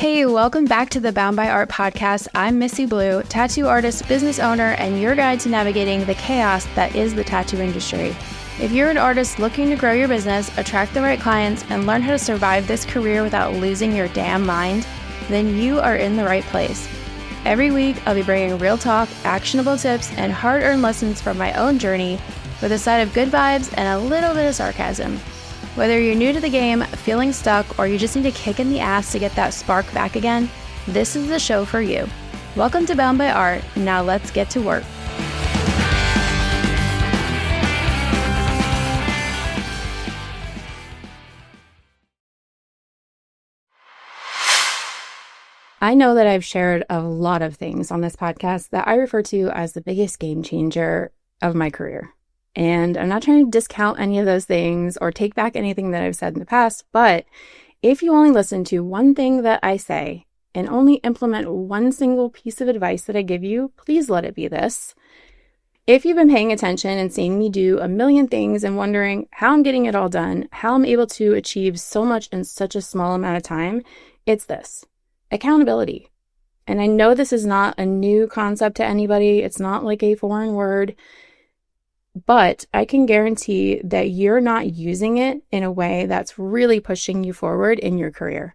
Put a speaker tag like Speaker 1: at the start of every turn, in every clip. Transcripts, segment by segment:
Speaker 1: Hey, welcome back to the Bound by Art podcast. I'm Missi Blue, tattoo artist, business owner, and your guide to navigating the chaos that is the tattoo industry. If you're an artist looking to grow your business, attract the right clients, and learn how to survive this career without losing your damn mind, then you are in the right place. Every week, I'll be bringing real talk, actionable tips, and hard-earned lessons from my own journey with a side of good vibes and a little bit of sarcasm. Whether you're new to the game, feeling stuck, or you just need a kick in the ass to get that spark back again, this is the show for you. Welcome to Bound by Art. Now let's get to work. I know that I've shared a lot of things on this podcast that I refer to as the biggest game changer of my career. And I'm not trying to discount any of those things or take back anything that I've said in the past, but if you only listen to one thing that I say and only implement one single piece of advice that I give you, please let it be this. If you've been paying attention and seeing me do a million things and wondering how I'm getting it all done, how I'm able to achieve so much in such a small amount of time, it's this: accountability. And I know this is not a new concept to anybody. It's not like a foreign word. But I can guarantee that you're not using it in a way that's really pushing you forward in your career.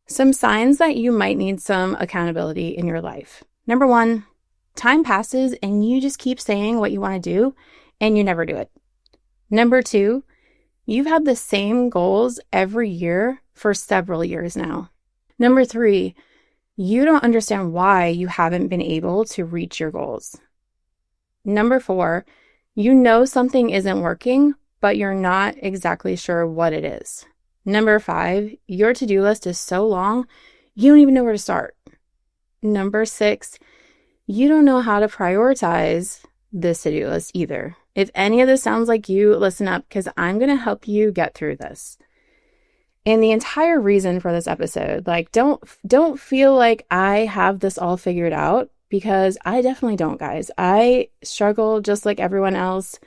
Speaker 1: Some signs that you might need some accountability in your life. Number one, time passes and you just keep saying what you want to do and you never do it. Number two, you've had the same goals every year for several years now. Number three, you don't understand why you haven't been able to reach your goals. Number four, you know something isn't working, but you're not exactly sure what it is. Number five, your to-do list is so long, you don't even know where to start. Number six, you don't know how to prioritize this to-do list either. If any of this sounds like you, listen up, because I'm going to help you get through this. And the entire reason for this episode, don't feel like I have this all figured out, because I definitely don't, guys. I struggle just like everyone else.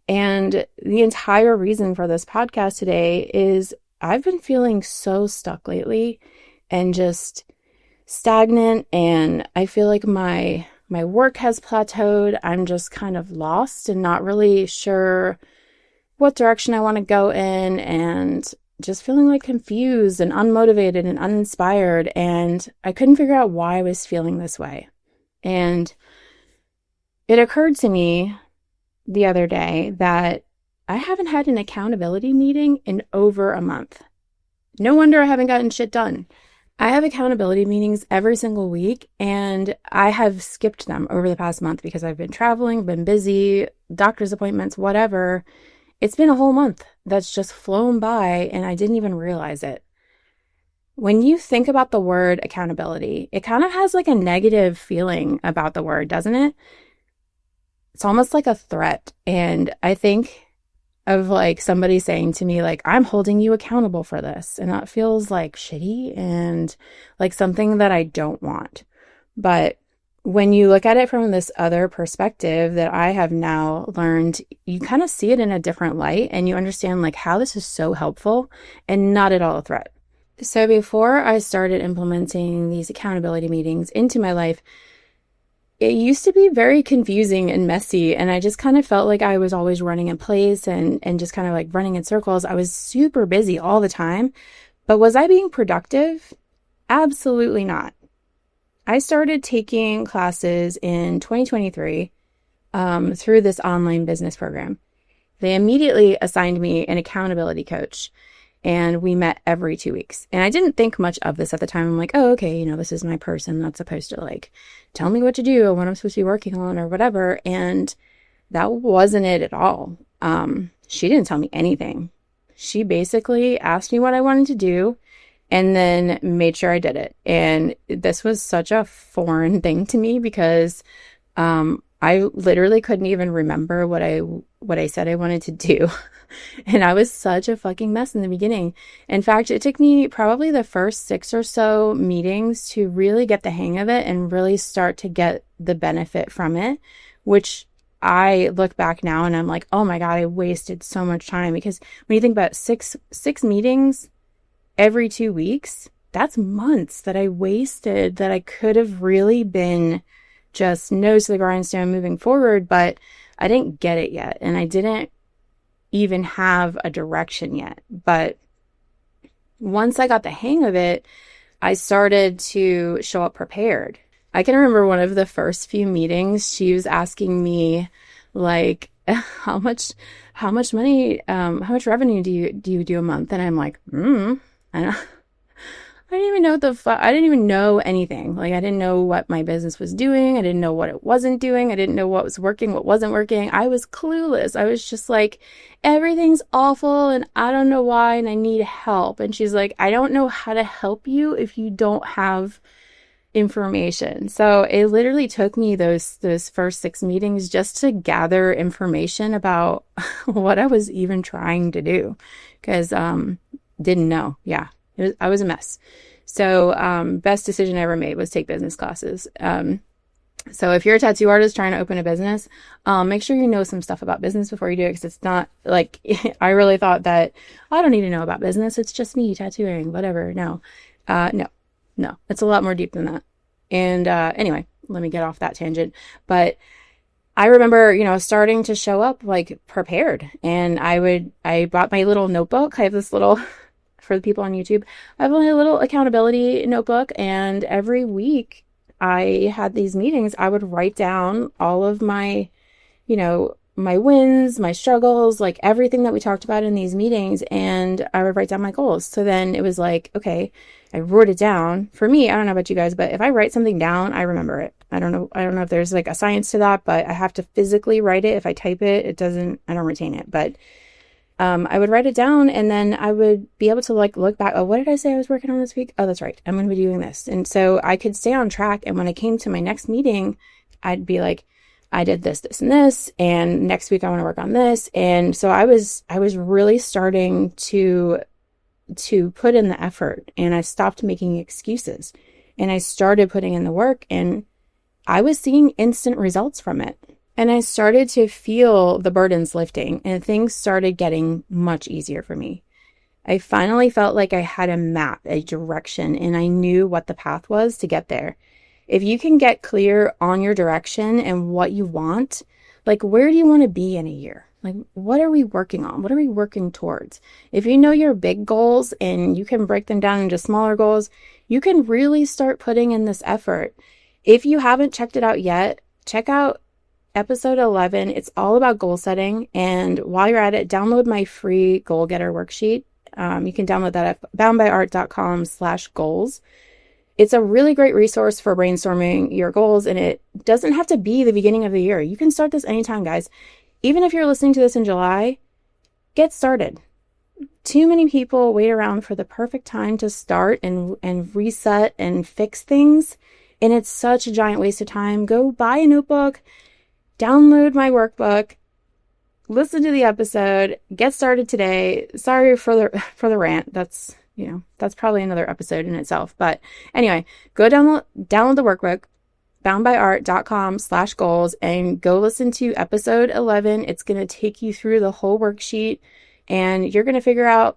Speaker 1: And the entire reason for this podcast today is I've been feeling so stuck lately and just stagnant. And I feel like my work has plateaued. I'm just kind of lost and not really sure what direction I want to go in, and just feeling like confused and unmotivated and uninspired. And I couldn't figure out why I was feeling this way. And it occurred to me the other day that I haven't had an accountability meeting in over a month. No wonder I haven't gotten shit done. I have accountability meetings every single week, and I have skipped them over the past month because I've been traveling, been busy, doctor's appointments, whatever. It's been a whole month that's just flown by, and I didn't even realize it. When you think about the word accountability, it kind of has like a negative feeling about the word, doesn't it? It's almost like a threat. And I think of like somebody saying to me, like, I'm holding you accountable for this. And that feels like shitty and like something that I don't want. But when you look at it from this other perspective that I have now learned, you kind of see it in a different light, and you understand like how this is so helpful and not at all a threat. So before I started implementing these accountability meetings into my life, it used to be very confusing and messy. And I just kind of felt like I was always running in place and just kind of like running in circles. I was super busy all the time. But was I being productive? Absolutely not. I started taking classes in 2023 through this online business program. They immediately assigned me an accountability coach. And we met every 2 weeks. And I didn't think much of this at the time. I'm like, oh, okay, this is my person that's supposed to like tell me what to do or what I'm supposed to be working on or whatever. And that wasn't it at all. She didn't tell me anything. She basically asked me what I wanted to do and then made sure I did it. And this was such a foreign thing to me because I literally couldn't even remember what I said I wanted to do. And I was such a fucking mess in the beginning. In fact, it took me probably the first 6 or so meetings to really get the hang of it and really start to get the benefit from it, which I look back now and I'm like, oh my God, I wasted so much time. Because when you think about six meetings every 2 weeks, that's months that I wasted that I could have really been just nose to the grindstone moving forward, but I didn't get it yet. And I didn't even have a direction yet. But once I got the hang of it, I started to show up prepared. I can remember one of the first few meetings, she was asking me like, how much money, how much revenue do you do a month? And I'm like, I don't, I didn't even know I didn't even know anything. Like, I didn't know what my business was doing. I didn't know what it wasn't doing. I didn't know what was working, what wasn't working. I was clueless. I was just like, everything's awful and I don't know why and I need help. And she's like, I don't know how to help you if you don't have information. So it literally took me those first 6 meetings just to gather information about what I was even trying to do, because didn't know. Yeah, I was a mess. So best decision I ever made was take business classes. So if you're a tattoo artist trying to open a business, make sure you know some stuff about business before you do it, because it's not like I really thought that I don't need to know about business. It's just me tattooing, whatever. No, no, it's a lot more deep than that. And anyway, let me get off that tangent. But I remember, starting to show up like prepared. And I brought my little notebook. I have this little, for the people on YouTube, I have a little accountability notebook. And every week I had these meetings. I would write down all of my, my wins, my struggles, like everything that we talked about in these meetings. And I would write down my goals. So then it was like, okay, I wrote it down. For me, I don't know about you guys, but if I write something down, I remember it. I don't know if there's like a science to that, but I have to physically write it. If I type it, I don't retain it. But I would write it down, and then I would be able to like look back. Oh, what did I say I was working on this week? Oh, that's right. I'm going to be doing this. And so I could stay on track. And when I came to my next meeting, I'd be like, I did this, this, and this, and next week I want to work on this. And so I was really starting to put in the effort, and I stopped making excuses, and I started putting in the work, and I was seeing instant results from it. And I started to feel the burdens lifting, and things started getting much easier for me. I finally felt like I had a map, a direction, and I knew what the path was to get there. If you can get clear on your direction and what you want, like, where do you want to be in a year? Like, what are we working on? What are we working towards? If you know your big goals and you can break them down into smaller goals, you can really start putting in this effort. If you haven't checked it out yet, check out episode 11. It's all about goal setting. And while you're at it, download my free goal getter worksheet. You can download that at boundbyart.com/goals. It's a really great resource for brainstorming your goals, and it doesn't have to be the beginning of the year. You can start this anytime, guys. Even if you're listening to this in July, get started. Too many people wait around for the perfect time to start and reset and fix things, and it's such a giant waste of time. Go buy a notebook, download my workbook, listen to the episode, get started today. Sorry for the rant. That's probably another episode in itself. But anyway, go download the workbook, boundbyart.com/goals, and go listen to episode 11. It's going to take you through the whole worksheet, and you're going to figure out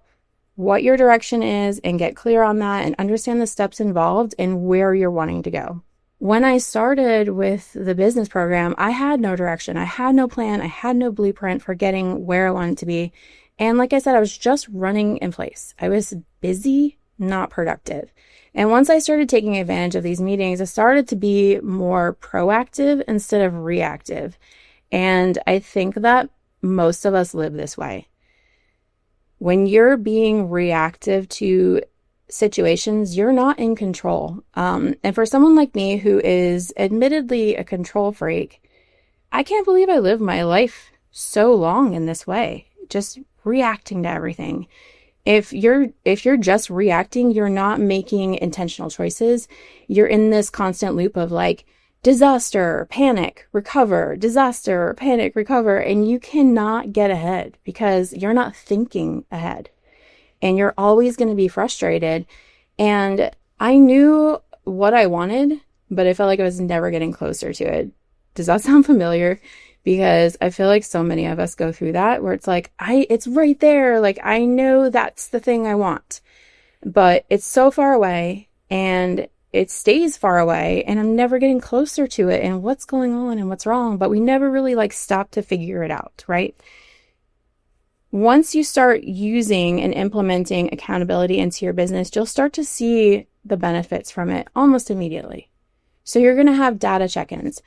Speaker 1: what your direction is and get clear on that and understand the steps involved and where you're wanting to go. When I started with the business program, I had no direction. I had no plan. I had no blueprint for getting where I wanted to be. And like I said, I was just running in place. I was busy, not productive. And once I started taking advantage of these meetings, I started to be more proactive instead of reactive. And I think that most of us live this way. When you're being reactive to situations, you're not in control. And for someone like me who is admittedly a control freak, I can't believe I lived my life so long in this way, just reacting to everything. If you're just reacting, you're not making intentional choices. You're in this constant loop of like disaster, panic, recover, disaster, panic, recover, and you cannot get ahead because you're not thinking ahead. And you're always going to be frustrated. And I knew what I wanted, but I felt like I was never getting closer to it. Does that sound familiar? Because I feel like so many of us go through that where it's like, it's right there. Like, I know that's the thing I want. but it's so far away and it stays far away and I'm never getting closer to it and what's going on and what's wrong, but we never really like stop to figure it out, right? Once you start using and implementing accountability into your business, you'll start to see the benefits from it almost immediately. So you're going to have data check-ins.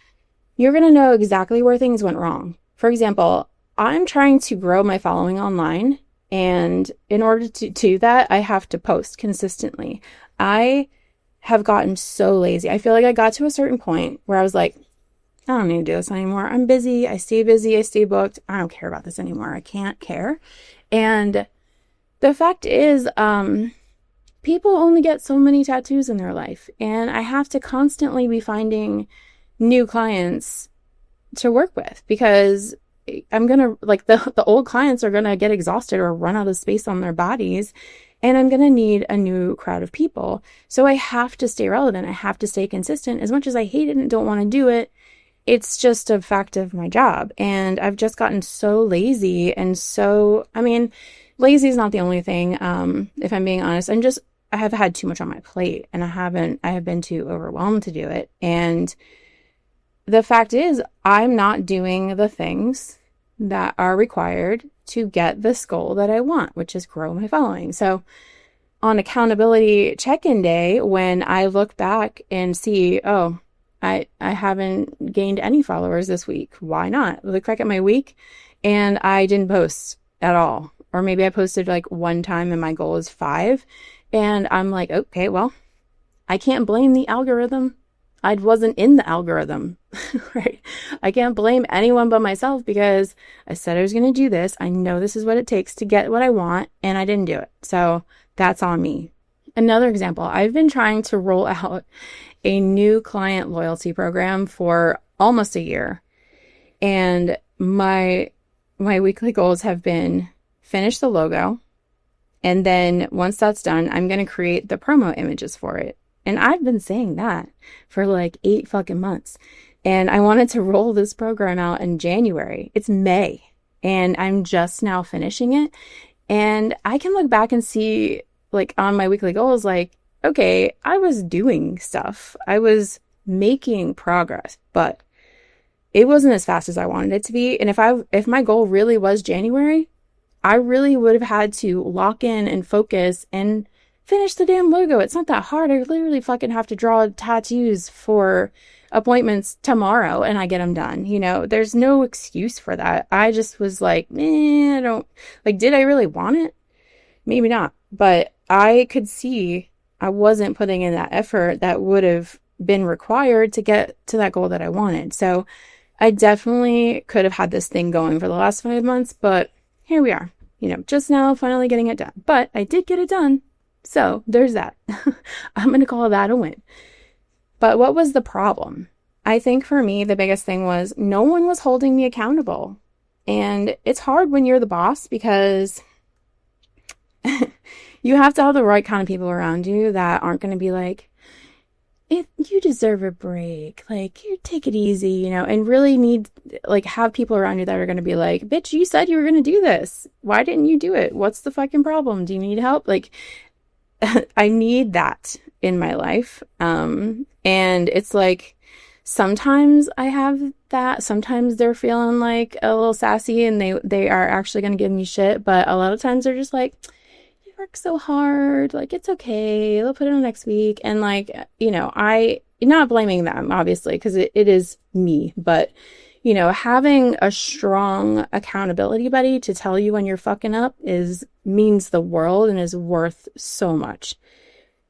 Speaker 1: You're going to know exactly where things went wrong. For example, I'm trying to grow my following online, and in order to do that, I have to post consistently. I have gotten so lazy. I feel like I got to a certain point where I was like, I don't need to do this anymore. I'm busy. I stay booked. I don't care about this anymore. I can't care. And the fact is, people only get so many tattoos in their life. And I have to constantly be finding new clients to work with because I'm going to, like, the old clients are going to get exhausted or run out of space on their bodies. And I'm going to need a new crowd of people. So I have to stay relevant. I have to stay consistent. As much as I hate it and don't want to do it, it's just a fact of my job. And I've just gotten so lazy and lazy is not the only thing. If I'm being honest, I have had too much on my plate and I have been too overwhelmed to do it. And the fact is I'm not doing the things that are required to get this goal that I want, which is grow my following. So on accountability check-in day, when I look back and see, oh, I haven't gained any followers this week. Why not? Look back at my week and I didn't post at all. Or maybe I posted like one time and my goal is 5. And I'm like, okay, well, I can't blame the algorithm. I wasn't in the algorithm, right? I can't blame anyone but myself because I said I was going to do this. I know this is what it takes to get what I want and I didn't do it. So that's on me. Another example, I've been trying to roll out a new client loyalty program for almost a year. And my weekly goals have been finish the logo. And then once that's done, I'm going to create the promo images for it. And I've been saying that for like 8 fucking months. And I wanted to roll this program out in January. It's May. And I'm just now finishing it. And I can look back and see, like, on my weekly goals, like, okay, I was doing stuff. I was making progress, but it wasn't as fast as I wanted it to be. And if my goal really was January, I really would have had to lock in and focus and finish the damn logo. It's not that hard. I literally fucking have to draw tattoos for appointments tomorrow and I get them done. You know, there's no excuse for that. I just was like, I don't, like, did I really want it? Maybe not. But I could see I wasn't putting in that effort that would have been required to get to that goal that I wanted. So I definitely could have had this thing going for the last 5 months, but here we are, you know, just now finally getting it done. But I did get it done. So there's that. I'm going to call that a win. But what was the problem? I think for me, the biggest thing was no one was holding me accountable. And it's hard when you're the boss because you have to have the right kind of people around you that aren't going to be like, if you deserve a break, like, you take it easy, you know, and really need, like, have people around you that are going to be like, bitch, you said you were going to do this. Why didn't you do it? What's the fucking problem? Do you need help? Like, I need that in my life. And it's like, sometimes I have that. Sometimes they're feeling like a little sassy and they are actually going to give me shit. But a lot of times they're just like, work so hard, like, it's okay, they'll put it on next week. And like, you know, I not blaming them obviously because it is me, but you know, having a strong accountability buddy to tell you when you're fucking up means the world and is worth so much.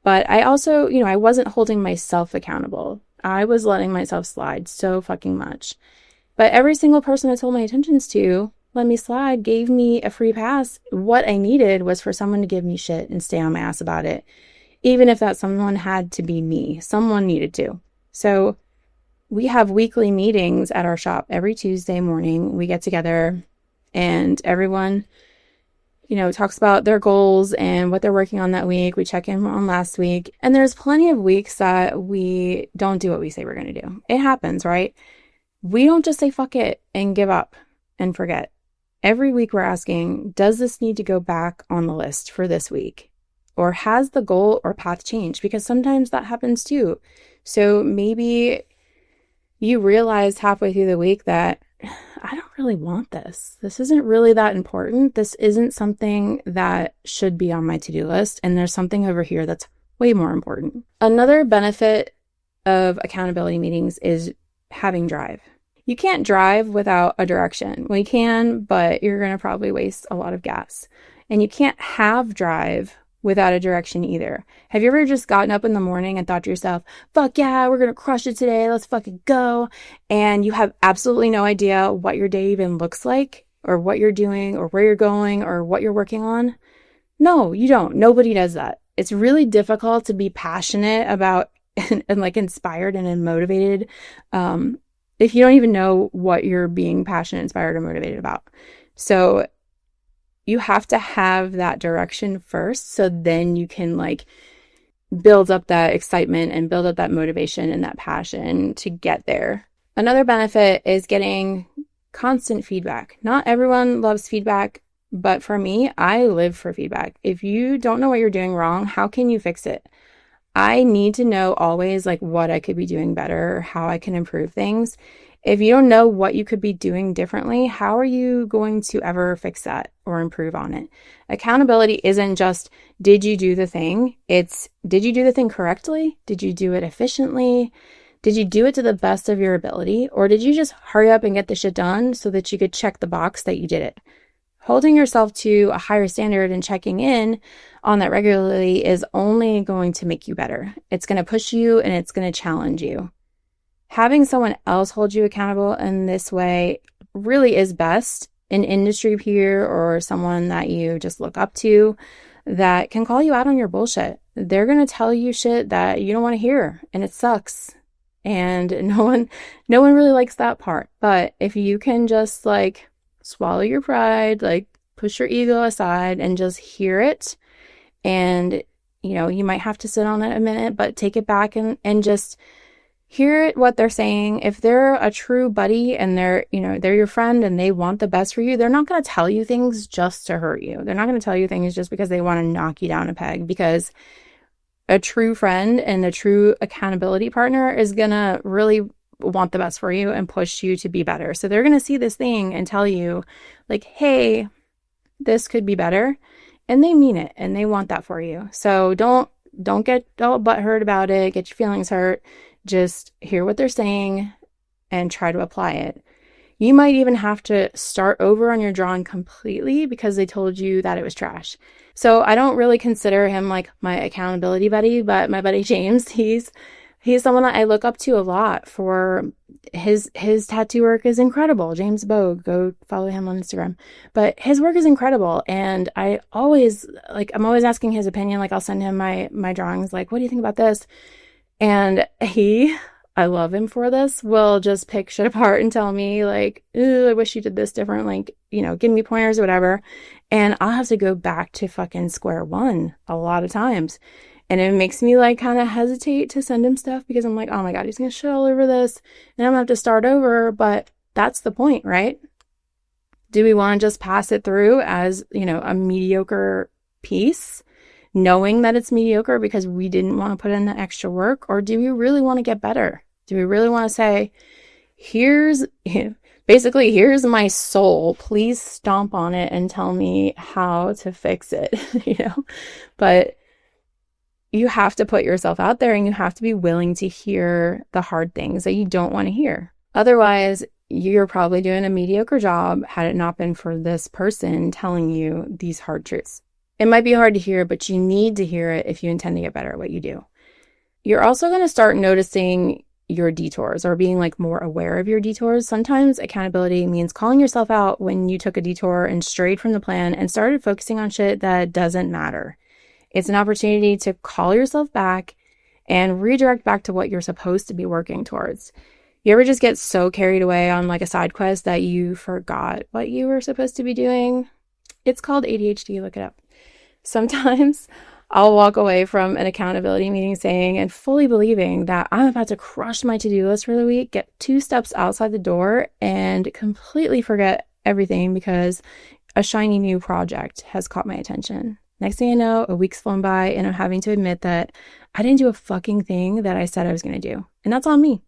Speaker 1: But I also, you know, I wasn't holding myself accountable. I was letting myself slide so fucking much. But every single person I told my attentions to let me slide, gave me a free pass. What I needed was for someone to give me shit and stay on my ass about it. Even if that someone had to be me, someone needed to. So we have weekly meetings at our shop every Tuesday morning. We get together and everyone, you know, talks about their goals and what they're working on that week. We check in on last week. And there's plenty of weeks that we don't do what we say we're going to do. It happens, right? We don't just say fuck it and give up and forget. Every week we're asking, does this need to go back on the list for this week? Or has the goal or path changed? Because sometimes that happens too. So maybe you realize halfway through the week that I don't really want this. This isn't really that important. This isn't something that should be on my to-do list. And there's something over here that's way more important. Another benefit of accountability meetings is having drive. You can't drive without a direction. Well, you can, but you're going to probably waste a lot of gas. And you can't have drive without a direction either. Have you ever just gotten up in the morning and thought to yourself, fuck yeah, we're going to crush it today. Let's fucking go. And you have absolutely no idea what your day even looks like or what you're doing or where you're going or what you're working on? No, you don't. Nobody does that. It's really difficult to be passionate about and like inspired and motivated if you don't even know what you're being passionate, inspired, or motivated about. So you have to have that direction first, so then you can like build up that excitement and build up that motivation and that passion to get there. Another benefit is getting constant feedback. Not everyone loves feedback, but for me, I live for feedback. If you don't know what you're doing wrong, how can you fix it? I need to know always like what I could be doing better, how I can improve things. If you don't know what you could be doing differently, how are you going to ever fix that or improve on it? Accountability isn't just, did you do the thing? It's, did you do the thing correctly? Did you do it efficiently? Did you do it to the best of your ability? Or did you just hurry up and get the shit done so that you could check the box that you did it? Holding yourself to a higher standard and checking in on that regularly is only going to make you better. It's going to push you and it's going to challenge you. Having someone else hold you accountable in this way really is best. An industry peer or someone that you just look up to that can call you out on your bullshit. They're going to tell you shit that you don't want to hear, and it sucks. And no one really likes that part. But if you can just like swallow your pride, like push your ego aside and just hear it, and you might have to sit on it a minute, but take it back and just hear what they're saying. If they're a true buddy and they're your friend and they want the best for you, they're not going to tell you things just to hurt you. They're not going to tell you things just because they want to knock you down a peg, because a true friend and a true accountability partner is going to really want the best for you and push you to be better. So they're going to see this thing and tell you like, hey, this could be better. And they mean it and they want that for you. So don't get all butthurt about it, get your feelings hurt. Just hear what they're saying and try to apply it. You might even have to start over on your drawing completely because they told you that it was trash. So I don't really consider him like my accountability buddy, but my buddy James, he's someone that I look up to a lot for his tattoo work is incredible. James Bogue, go follow him on Instagram. But his work is incredible. And I'm always asking his opinion. Like I'll send him my drawings. Like, what do you think about this? And I love him for this, will just pick shit apart and tell me like, I wish you did this different. Like, give me pointers or whatever. And I'll have to go back to fucking square one a lot of times. And it makes me like kind of hesitate to send him stuff because I'm like, oh my God, he's going to shit all over this and I'm going to have to start over. But that's the point, right? Do we want to just pass it through as, a mediocre piece, knowing that it's mediocre because we didn't want to put in the extra work? Or do we really want to get better? Do we really want to say, here's my soul, please stomp on it and tell me how to fix it, But you have to put yourself out there and you have to be willing to hear the hard things that you don't want to hear. Otherwise, you're probably doing a mediocre job had it not been for this person telling you these hard truths. It might be hard to hear, but you need to hear it if you intend to get better at what you do. You're also going to start noticing your detours or being like more aware of your detours. Sometimes accountability means calling yourself out when you took a detour and strayed from the plan and started focusing on shit that doesn't matter. It's an opportunity to call yourself back and redirect back to what you're supposed to be working towards. You ever just get so carried away on like a side quest that you forgot what you were supposed to be doing? It's called ADHD, look it up. Sometimes I'll walk away from an accountability meeting saying and fully believing that I'm about to crush my to-do list for the week, get 2 steps outside the door, and completely forget everything because a shiny new project has caught my attention. Next thing I know, a week's flown by and I'm having to admit that I didn't do a fucking thing that I said I was going to do. And that's on me.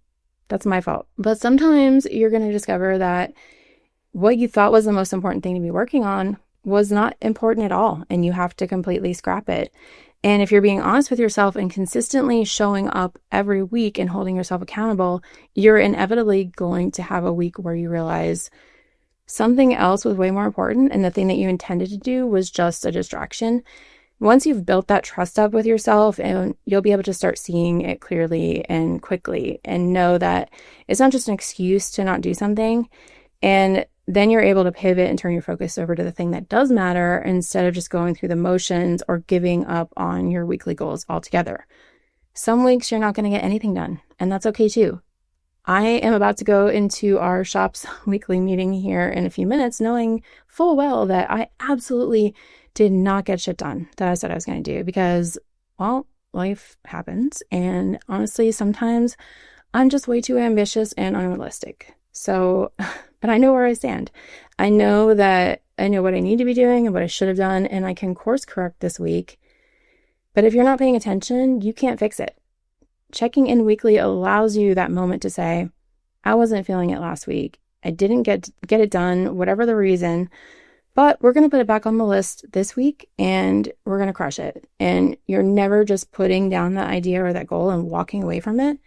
Speaker 1: That's my fault. But sometimes you're going to discover that what you thought was the most important thing to be working on was not important at all. And you have to completely scrap it. And if you're being honest with yourself and consistently showing up every week and holding yourself accountable, you're inevitably going to have a week where you realize something else was way more important, and the thing that you intended to do was just a distraction. Once you've built that trust up with yourself, and you'll be able to start seeing it clearly and quickly and know that it's not just an excuse to not do something. And then you're able to pivot and turn your focus over to the thing that does matter instead of just going through the motions or giving up on your weekly goals altogether. Some weeks you're not going to get anything done, and that's okay too. I am about to go into our shop's weekly meeting here in a few minutes, knowing full well that I absolutely did not get shit done that I said I was going to do because, well, life happens. And honestly, sometimes I'm just way too ambitious and unrealistic. So, but I know where I stand. I know that I know what I need to be doing and what I should have done, and I can course correct this week. But if you're not paying attention, you can't fix it. Checking in weekly allows you that moment to say, I wasn't feeling it last week. I didn't get it done, whatever the reason, but we're going to put it back on the list this week and we're going to crush it. And you're never just putting down that idea or that goal and walking away from it.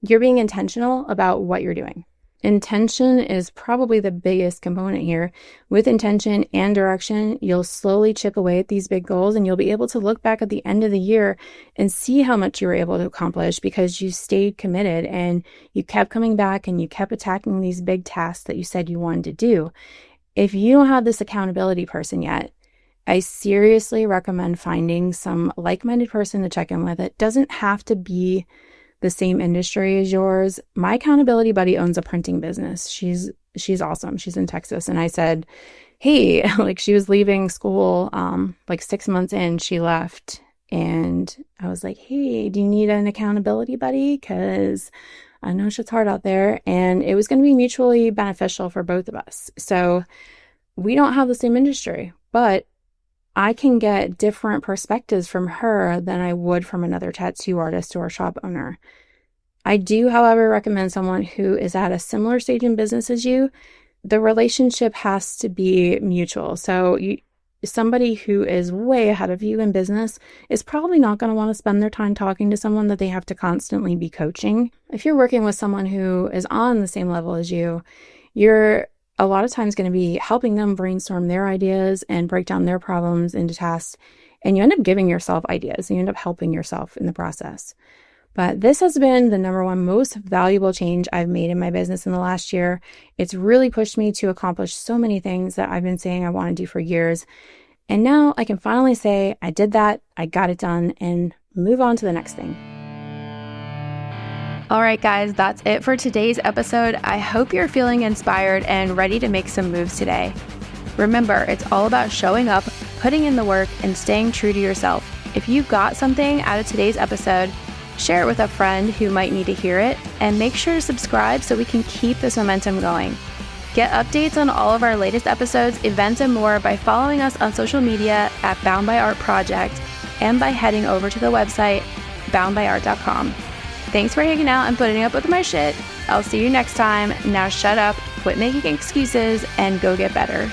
Speaker 1: You're being intentional about what you're doing. Intention is probably the biggest component here. With intention and direction, you'll slowly chip away at these big goals, and you'll be able to look back at the end of the year and see how much you were able to accomplish because you stayed committed and you kept coming back and you kept attacking these big tasks that you said you wanted to do. If you don't have this accountability person yet, I seriously recommend finding some like-minded person to check in with. It doesn't have to be the same industry as yours. My accountability buddy owns a printing business. She's awesome. She's in Texas. And I said, hey, like she was leaving school, like 6 months in, she left. And I was like, hey, do you need an accountability buddy? Because I know shit's hard out there. And it was going to be mutually beneficial for both of us. So we don't have the same industry, but I can get different perspectives from her than I would from another tattoo artist or shop owner. I do, however, recommend someone who is at a similar stage in business as you. The relationship has to be mutual. So somebody who is way ahead of you in business is probably not going to want to spend their time talking to someone that they have to constantly be coaching. If you're working with someone who is on the same level as you, you're a lot of times going to be helping them brainstorm their ideas and break down their problems into tasks. And you end up giving yourself ideas and you end up helping yourself in the process. But this has been the number one most valuable change I've made in my business in the last year. It's really pushed me to accomplish so many things that I've been saying I want to do for years. And now I can finally say I did that, I got it done, and move on to the next thing. All right, guys, that's it for today's episode. I hope you're feeling inspired and ready to make some moves today. Remember, it's all about showing up, putting in the work, and staying true to yourself. If you got something out of today's episode, share it with a friend who might need to hear it, and make sure to subscribe so we can keep this momentum going. Get updates on all of our latest episodes, events, and more by following us on social media at Bound by Art Project and by heading over to the website boundbyart.com. Thanks for hanging out and putting up with my shit. I'll see you next time. Now shut up, quit making excuses, and go get better.